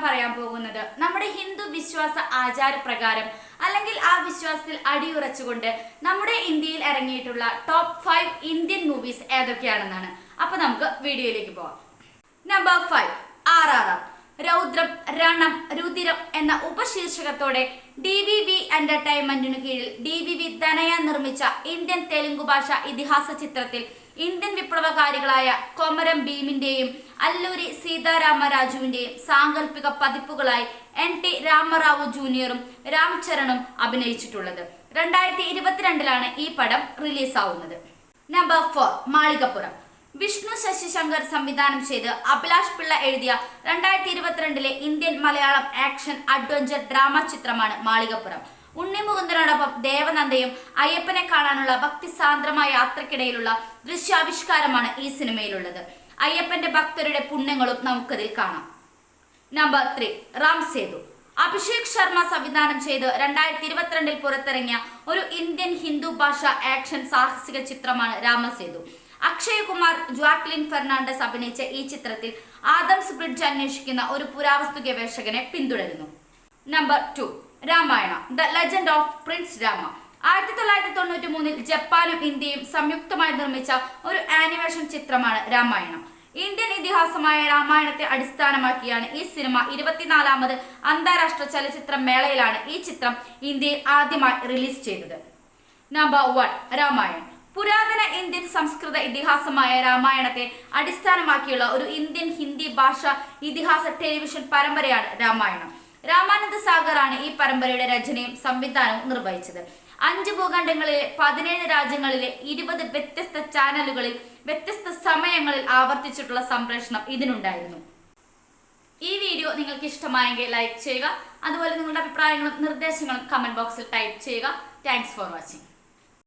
പറയാൻ പോകുന്നത് നമ്മുടെ ഹിന്ദു വിശ്വാസ ആചാരപ്രകാരം അല്ലെങ്കിൽ ആ വിശ്വാസത്തിൽ അടിയുറച്ചുകൊണ്ട് നമ്മുടെ ഇന്ത്യയിൽ ഇറങ്ങിയിട്ടുള്ള ടോപ്പ് 5 ഇന്ത്യൻ മൂവീസ് ഏതൊക്കെയാണെന്നാണ്. അപ്പൊ നമുക്ക് വീഡിയോയിലേക്ക് പോവാം. Number 5 RRR. രൗദ്രം, രണം, രുതിരം എന്ന ഉപശീർഷകത്തോടെ DVV എന്റർടൈൻമെന്റിനു കീഴിൽ DVV ധനയ നിർമ്മിച്ച ഇന്ത്യൻ തെലുങ്കു ഭാഷ ഇതിഹാസ ചിത്രത്തിൽ ഇന്ത്യൻ വിപ്ലവകാരികളായ കൊമരം ഭീമിന്റെയും അല്ലൂരി സീതാരാമരാജുവിന്റെയും സാങ്കല്പിക പതിപ്പുകളായി NT രാമറാവു ജൂനിയറും രാം ചരണും അഭിനയിച്ചിട്ടുള്ളത്. 2022 ഈ പടം റിലീസാവുന്നത്. നമ്പർ 4 മാളികപ്പുറം. വിഷ്ണു ശശിശങ്കർ സംവിധാനം ചെയ്ത് അഭിലാഷ് പിള്ള എഴുതിയ 2022 Indian Malayalam action adventure drama ചിത്രമാണ് മാളികപ്പുറം. ഉണ്ണി മുകുന്ദനോടൊപ്പം ദേവനന്ദയും അയ്യപ്പനെ കാണാനുള്ള ഭക്തിസാന്ദ്രമായ യാത്രക്കിടയിലുള്ള ദൃശ്യാവിഷ്കാരമാണ് ഈ സിനിമയിലുള്ളത്. അയ്യപ്പന്റെ ഭക്തരുടെ പുണ്യങ്ങളും നമുക്കതിൽ കാണാം. നമ്പർ 3 റാം സേതു. അഭിഷേക് ശർമ്മ സംവിധാനം ചെയ്ത് 2022 പുറത്തിറങ്ങിയ ഒരു ഇന്ത്യൻ ഹിന്ദു ഭാഷ ആക്ഷൻ സാഹസിക ചിത്രമാണ് രാമസേതു. അക്ഷയ് കുമാർ, ജാക്ലിൻ ഫെർണാണ്ടസ് അഭിനയിച്ച ഈ ചിത്രത്തിൽ ആദംസ് ബ്രിഡ്ജ് അന്വേഷിക്കുന്ന ഒരു പുരാവസ്തു ഗവേഷകനെ പിന്തുടരുന്നു. Number 2 Ramayana the legend of Prince Rama. 1993 ജപ്പാനും ഇന്ത്യയും സംയുക്തമായി നിർമ്മിച്ച ഒരു ആനിമേഷൻ ചിത്രമാണ് രാമായണം. ഇന്ത്യൻ ഇതിഹാസമായ രാമായണത്തെ അടിസ്ഥാനമാക്കിയാണ് ഈ സിനിമ 24ാമത് അന്താരാഷ്ട്ര ചലച്ചിത്ര മേളയിലാണ് ഈ ചിത്രം ഇന്ത്യയിൽ ആദ്യമായി റിലീസ് ചെയ്തത്. നമ്പർ 1 രാമായൺ. പുരാതന ഇന്ത്യൻ സംസ്കൃത ഇതിഹാസമായ രാമായണത്തെ അടിസ്ഥാനമാക്കിയുള്ള ഒരു ഇന്ത്യൻ ഹിന്ദി ഭാഷ ഇതിഹാസ ടെലിവിഷൻ പരമ്പരയാണ് രാമായണം. രാമാനന്ദ സാഗറാണ് ഈ പരമ്പരയുടെ രചനയും സംവിധാനവും നിർവഹിച്ചത്. 5 ഭൂഖണ്ഡങ്ങളിലെ 17 രാജ്യങ്ങളിലെ 20 വ്യത്യസ്ത ചാനലുകളിൽ വ്യത്യസ്ത സമയങ്ങളിൽ ആവർത്തിച്ചിട്ടുള്ള സംപ്രേഷണം ഇതിനുണ്ടായിരുന്നു. ഈ വീഡിയോ നിങ്ങൾക്ക് ഇഷ്ടമായെങ്കിൽ ലൈക്ക് ചെയ്യുക. അതുപോലെ നിങ്ങളുടെ അഭിപ്രായങ്ങളും നിർദ്ദേശങ്ങളും കമന്റ് ബോക്സിൽ ടൈപ്പ് ചെയ്യുക. Thanks for watching.